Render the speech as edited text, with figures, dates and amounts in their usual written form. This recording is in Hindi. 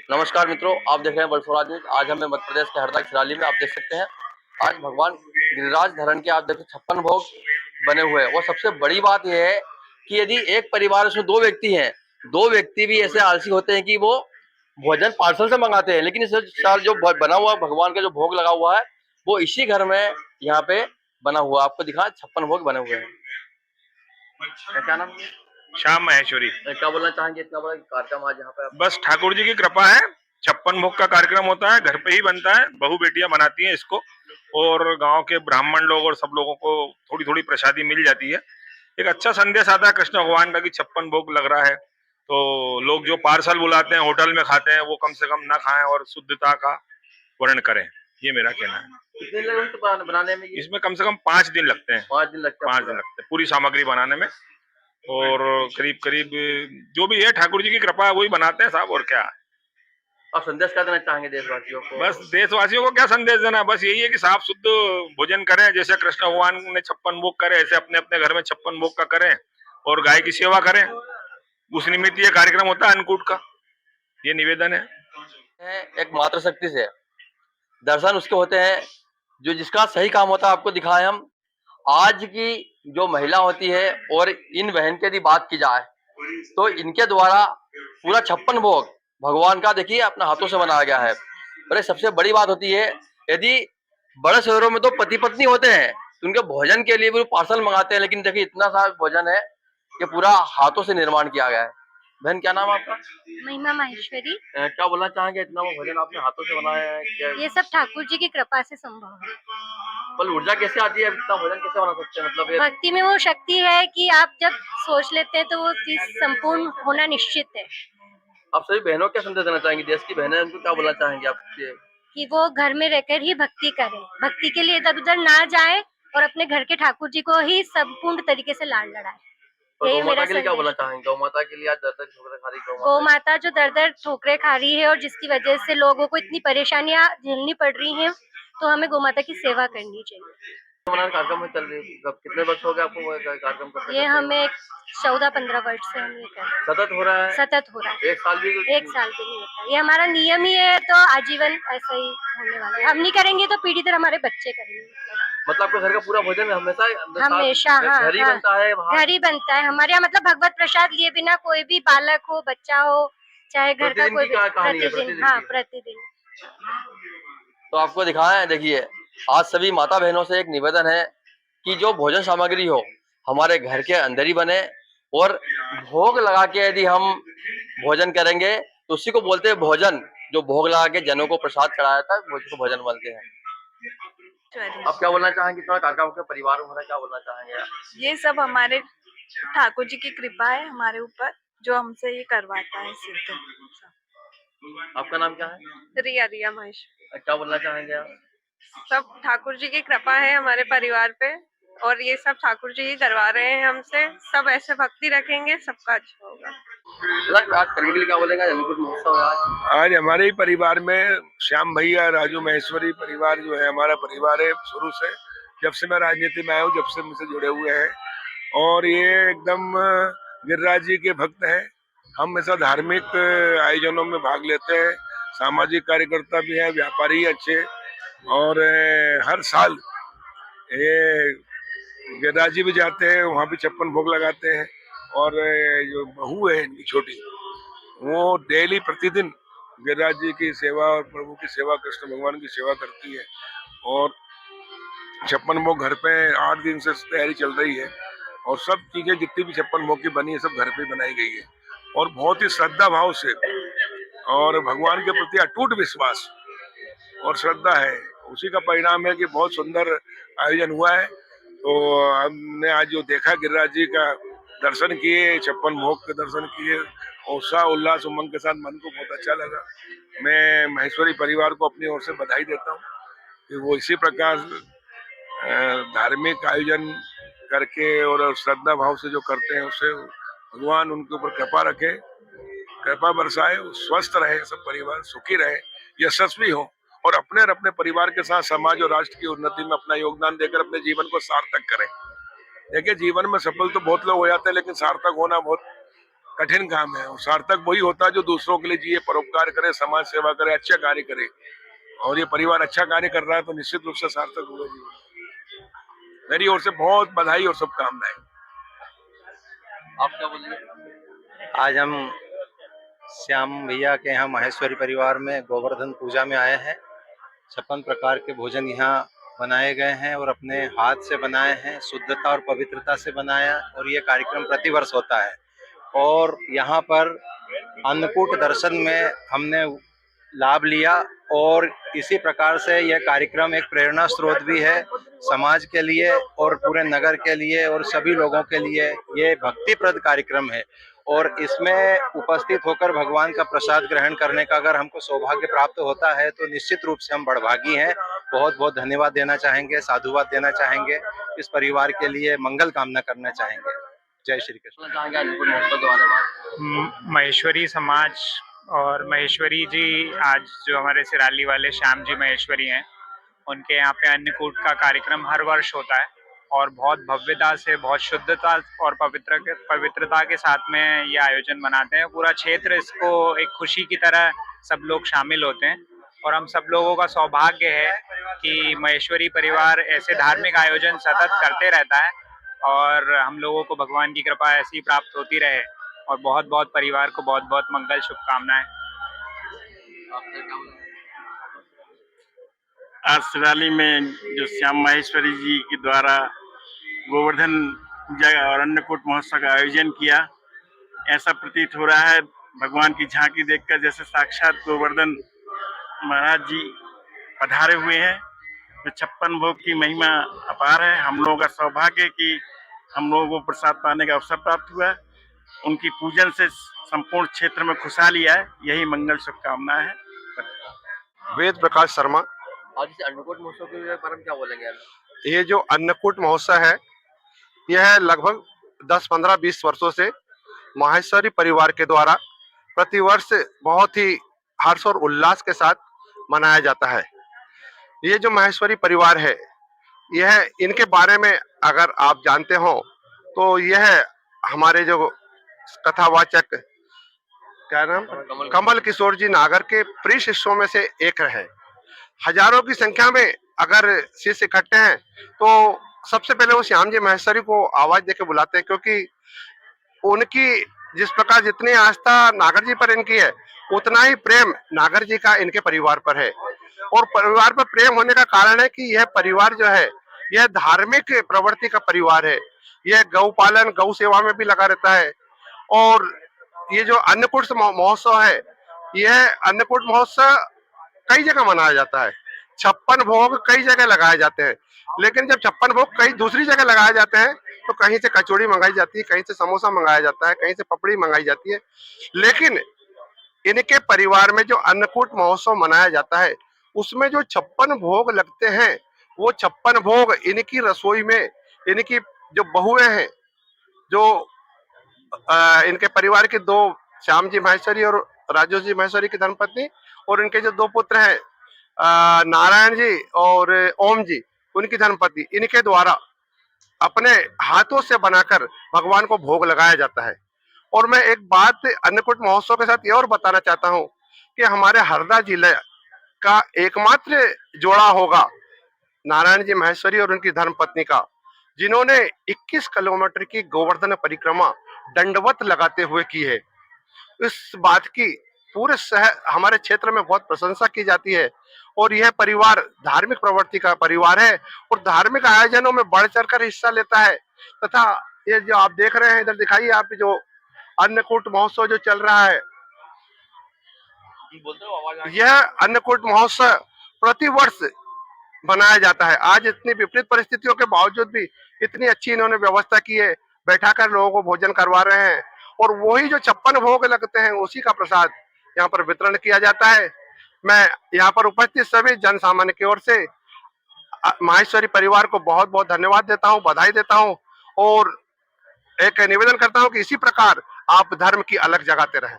नमस्कार मित्रों, आप देख रहे हैं बरसोराज न्यूज। आज हमें मध्य प्रदेश के हरदा खिराली में आप देख सकते हैं। आज भगवान गिरिराज धरण के आप देखते 56 भोग बने हुए हैं। और सबसे बड़ी बात यह है कि यदि एक परिवार उसमें 2 व्यक्ति हैं, 2 व्यक्ति भी ऐसे आलसी होते हैं कि वो भोजन पार्सल से मंगाते हैं, लेकिन इस साल जो बना हुआ भगवान का जो भोग लगा हुआ है वो इसी घर में यहाँ पे बना हुआ। आपको दिखा 56 भोग बने हुए हैं। क्या नाम है? श्याम माहेश्वरी। क्या बोलना चाहेंगे? इतना बड़ा कार्यक्रम आज यहाँ पे? बस ठाकुर जी की कृपा है। 56 भोग का कार्यक्रम होता है, घर पे ही बनता है, बहू बेटियां बनाती हैं इसको और गांव के ब्राह्मण लोग और सब लोगों को थोड़ी थोड़ी प्रसादी मिल जाती है। एक अच्छा संदेश आता है कृष्ण भगवान का कि 56 भोग लग रहा है, तो लोग जो पार्सल बुलाते हैं, होटल में खाते हैं, वो कम से कम ना खाएं और शुद्धता का वर्ण करें। ये मेरा कहना है। कितने दिन लगे बनाने में? इसमें कम से कम 5 दिन लगते हैं। 5 दिन लगते हैं? 5 दिन लगते हैं पूरी सामग्री बनाने में। और करीब करीब जो भी है ठाकुर जी की कृपा है वही बनाते हैं साहब, और क्या। आप संदेश क्या देना चाहेंगे देशवासियों को? बस देशवासियों को क्या संदेश देना, बस यही है कि साफ शुद्ध भोजन करें। जैसे कृष्ण भगवान ने 56 भोग करे, ऐसे अपने अपने घर में 56 भोग का करें और गाय की सेवा करें। उस निमित्त ये कार्यक्रम होता है अन्नकूट का। ये निवेदन है। एक मात्र शक्ति से दर्शन उसके होते हैं जो जिसका सही काम होता है। आपको दिखाएं हम आज की जो महिला होती है, और इन बहन की यदि बात की जाए तो इनके द्वारा पूरा 56 भोग भगवान का देखिए अपने हाथों से बनाया गया है। और सबसे बड़ी बात होती है, यदि बड़े शहरों में तो पति पत्नी होते हैं तो उनके भोजन के लिए भी पार्सल मंगाते हैं, लेकिन देखिए इतना सारा भोजन है कि पूरा हाथों से निर्माण किया गया है। बहन क्या नाम है आपका? महिमा माहेश्वरी। क्या बोलना चाहेंगे? इतना वो भोजन आपने हाथों से बनाया है क्या? ये सब ठाकुर जी की कृपा से संभव है। पर ऊर्जा कैसे आती है? इतना भोजन कैसे बना सकते हैं? मतलब भक्ति में वो शक्ति है कि आप जब सोच लेते हैं तो वो चीज संपूर्ण होना निश्चित है। आप सभी बहनों क्या संदेश देना चाहेंगे? देश की बहनें उनको क्या बोलना चाहेंगे आप? कि वो घर में रहकर ही भक्ति करें, भक्ति के लिए इधर उधर ना जाए और अपने घर के ठाकुर जी को ही संपूर्ण तरीके से लाड़ लड़ाए। यही मेरा के लिए क्या बोलना चाहेंगे? गौ माता के लिए आज दर दर ठोकरें खा रही गौ माता जो दर दर ठोकरें खा रही है और जिसकी वजह से लोगों को इतनी परेशानियां झेलनी पड़ रही हैं, तो हमें गौ माता की सेवा करनी चाहिए। कार्यक्रम में चल रही है, कितने वर्ष हो गए आपको कार्यक्रम करते? ये हमें 14-15 वर्ष से हम ये कर रहे हैं। सतत हो रहा है? सतत हो रहा है। 1 साल भी? 1 साल भी नहीं होता। ये हमारा नियम ही है, तो आजीवन ऐसा ही होने वाला है। हम नहीं करेंगे तो पीढ़ी दर हमारे बच्चे करेंगे। मतलब आपके घर का पूरा भोजन हमेशा हाँ, घर ही बनता है? घर ही बनता है हमारे यहाँ। मतलब भगवत प्रसाद लिए बिना कोई भी बालक हो, बच्चा हो, चाहे घर का कोई भी, प्रतिदिन। हाँ, प्रतिदिन। तो आपको दिखाएं, देखिए आज सभी माता बहनों से एक निवेदन है कि जो भोजन सामग्री हो हमारे घर के अंदर ही बने, और भोग लगा के यदि हम भोजन करेंगे तो उसी को बोलते हैं भोजन। जो भोग लगा के जनों को प्रसाद चढ़ाया था उसको भोजन बोलते हैं। आप क्या बोलना चाहेंगे? थोड़ा काका के परिवार में क्या बोलना चाहेंगे? ये सब हमारे ठाकुर जी की कृपा है हमारे ऊपर, जो हमसे ये करवाता है सिद्ध। आपका नाम क्या है? रिया महेश्वरी। क्या बोलना चाहेंगे आप? सब ठाकुर जी की कृपा है हमारे परिवार पे, और ये सब ठाकुर जी ही करवा रहे हैं हमसे। सब ऐसे भक्ति रखेंगे, सबका अच्छा होगा। आज करने के लिए क्या बोलेगा? अन्नकूट महोत्सव आज हमारे ही परिवार में श्याम भैया, राजू महेश्वरी परिवार जो है हमारा परिवार है शुरू से। जब से मैं राजनीति में आया हूँ, जब से मुझसे जुड़े हुए हैं, और ये एकदम गिरिराज जी के भक्त हैं। हम हमेशा धार्मिक आयोजनों में भाग लेते हैं, सामाजिक कार्यकर्ता भी हैं, व्यापारी अच्छे, और हर साल ये गिरिराज जी भी जाते हैं, वहाँ भी 56 भोग लगाते हैं। और जो बहू है इनकी छोटी, वो डेली प्रतिदिन गिरिराज जी की सेवा और प्रभु की सेवा, कृष्ण भगवान की सेवा करती है। और 56 भोग घर पे 8 दिन से तैयारी चल रही है, और सब चीजें जितनी भी 56 भोग की बनी है सब घर पे बनाई गई है, और बहुत ही श्रद्धा भाव से और भगवान के प्रति अटूट विश्वास और श्रद्धा है। उसी का परिणाम है कि बहुत सुंदर आयोजन हुआ है। तो हमने आज जो देखा, गिरिराज जी का दर्शन किए, 56 भोग के दर्शन किए, उत्साह उल्लास उमंग के साथ मन को बहुत अच्छा लगा। मैं महेश्वरी परिवार को अपनी ओर से बधाई देता हूँ कि वो इसी प्रकार धार्मिक आयोजन करके और श्रद्धा भाव से जो करते हैं, उससे भगवान उनके ऊपर कृपा रखे, कृपा बरसाए, स्वस्थ रहे, सब परिवार सुखी रहे, यशस्वी हो, और अपने परिवार के साथ समाज और राष्ट्र की उन्नति में अपना योगदान देकर अपने जीवन को सार्थक करें। देखिए, जीवन में सफल तो बहुत लोग हो जाते हैं, लेकिन सार्थक होना बहुत कठिन काम है, और सार्थक वही होता है जो दूसरों के लिए जिए, परोपकार करे, समाज सेवा करे, अच्छा कार्य करे। और ये परिवार अच्छा कार्य कर रहा है तो निश्चित रूप से सार्थक होगा जीवन। मेरी ओर से बहुत बधाई और शुभकामनाएं। आप क्या बोलेंगे? आज हम श्याम भैया के यहाँ माहेश्वरी परिवार में गोवर्धन पूजा में आए हैं। 56 प्रकार के भोजन यहाँ बनाए गए हैं और अपने हाथ से बनाए हैं, शुद्धता और पवित्रता से बनाया, और ये कार्यक्रम प्रतिवर्ष होता है। और यहाँ पर अन्नकूट दर्शन में हमने लाभ लिया, और इसी प्रकार से यह कार्यक्रम एक प्रेरणा स्रोत भी है समाज के लिए और पूरे नगर के लिए और सभी लोगों के लिए। ये भक्तिप्रद कार्यक्रम है और इसमें उपस्थित होकर भगवान का प्रसाद ग्रहण करने का अगर हमको सौभाग्य प्राप्त होता है तो निश्चित रूप से हम बड़भागी हैं। बहुत बहुत धन्यवाद देना चाहेंगे, साधुवाद देना चाहेंगे, इस परिवार के लिए मंगल कामना करना चाहेंगे। जय श्री कृष्ण। चाहेंगे अन्नकूट महोत्सव के बारे में? महेश्वरी समाज और महेश्वरी जी, आज जो हमारे सिराली वाले श्याम जी महेश्वरी हैं, उनके यहाँ पे अन्नकूट का कार्यक्रम हर वर्ष होता है और बहुत भव्यता से, बहुत शुद्धता और पवित्रता के साथ में ये आयोजन मनाते हैं। पूरा क्षेत्र इसको एक खुशी की तरह सब लोग शामिल होते हैं और हम सब लोगों का सौभाग्य है कि महेश्वरी परिवार ऐसे धार्मिक आयोजन सतत करते रहता है और हम लोगों को भगवान की कृपा ऐसी प्राप्त होती रहे। और बहुत बहुत परिवार को बहुत बहुत मंगल शुभकामनाएं। आज सिराली में जो श्याम माहेश्वरी जी के द्वारा गोवर्धन पूजा और अन्नकूट महोत्सव का आयोजन किया, ऐसा प्रतीत हो रहा है भगवान की झांकी देखकर जैसे साक्षात गोवर्धन महाराज जी पधारे हुए हैं। तो 56 भोग की महिमा अपार है। हम लोगों का सौभाग्य है कि हम लोगों को प्रसाद पाने का अवसर प्राप्त हुआ। उनकी पूजन से संपूर्ण क्षेत्र में खुशहाली आए, यही मंगल शुभकामना है। वेद प्रकाश शर्मा। आज इस अन्नकूट महोत्सव के बारे में क्या बोलेंगे? ये जो अन्नकूट महोत्सव है, यह लगभग 10, 15, 20 वर्षों से माहेश्वरी परिवार के द्वारा प्रतिवर्ष बहुत ही हर्ष और उल्लास के साथ मनाया जाता है। ये जो माहेश्वरी परिवार है, यह इनके बारे में अगर आप जानते हो तो यह हमारे जो कथावाचक क्या नाम कमल किशोर जी नागर के प्रिय शिष्यों में से एक है। हजारों की संख्या में अगर शिष्य इकट्ठे हैं तो सबसे पहले वो श्याम जी महेश्वरी को आवाज देके बुलाते हैं, क्योंकि उनकी जिस प्रकार जितनी आस्था नागर जी पर इनकी है, उतना ही प्रेम नागर जी का इनके परिवार पर है। और परिवार पर प्रेम होने का कारण है कि यह परिवार जो है, यह धार्मिक प्रवृत्ति का परिवार है। यह गौ पालन, गौ सेवा में भी लगा रहता है। और ये जो अन्नकूट महोत्सव है, यह अन्नकूट महोत्सव कई जगह मनाया जाता है। 56 भोग कई जगह लगाए जाते हैं, लेकिन जब 56 भोग कई दूसरी जगह लगाए जाते हैं तो कहीं से कचौड़ी मंगाई जाती है, कहीं से समोसा मंगाया जाता है, कहीं से पपड़ी मंगाई जाती है। लेकिन इनके परिवार में जो अन्नकूट महोत्सव मनाया जाता है, उसमें जो 56 भोग लगते हैं, वो 56 भोग इनकी रसोई में इनकी जो बहुएं हैं, जो इनके परिवार के 2 श्याम जी महेश्वरी और राजू जी महेश्वरी की धर्मपत्नी, और इनके जो 2 पुत्र हैं नारायण जी और ओम जी, उनकी धर्मपत्नी, इनके द्वारा अपने हाथों से बनाकर भगवान को भोग लगाया जाता है। और मैं एक बात अन्नकूट महोत्सव के साथ ये और बताना चाहता हूँ कि हमारे हरदा जिले का एकमात्र जोड़ा होगा नारायण जी महेश्वरी और उनकी धर्मपत्नी का, जिन्होंने 21 किलोमीटर की गोवर्धन परिक्रमा दंडवत लगाते हुए की है। इस बात की पूरे शहर हमारे क्षेत्र में बहुत प्रशंसा की जाती है। और यह परिवार धार्मिक प्रवृत्ति का परिवार है और धार्मिक आयोजनों में बढ़ चढ़कर हिस्सा लेता है। तथा ये जो आप देख रहे हैं, इधर दिखाइए आप, जो अन्नकूट महोत्सव जो चल रहा है, यह अन्नकूट महोत्सव प्रतिवर्ष मनाया जाता है। आज इतनी विपरीत परिस्थितियों के बावजूद भी इतनी अच्छी इन्होंने व्यवस्था की है, बैठाकर लोगों को भोजन करवा रहे हैं। और वही जो 56 भोग लगते हैं, उसी का प्रसाद यहाँ पर वितरण किया जाता है। मैं यहाँ पर उपस्थित सभी जन सामान्य की ओर से माहेश्वरी परिवार को बहुत बहुत धन्यवाद देता हूँ, बधाई देता हूँ और एक निवेदन करता हूँ कि इसी प्रकार आप धर्म की अलग जगाते रहें।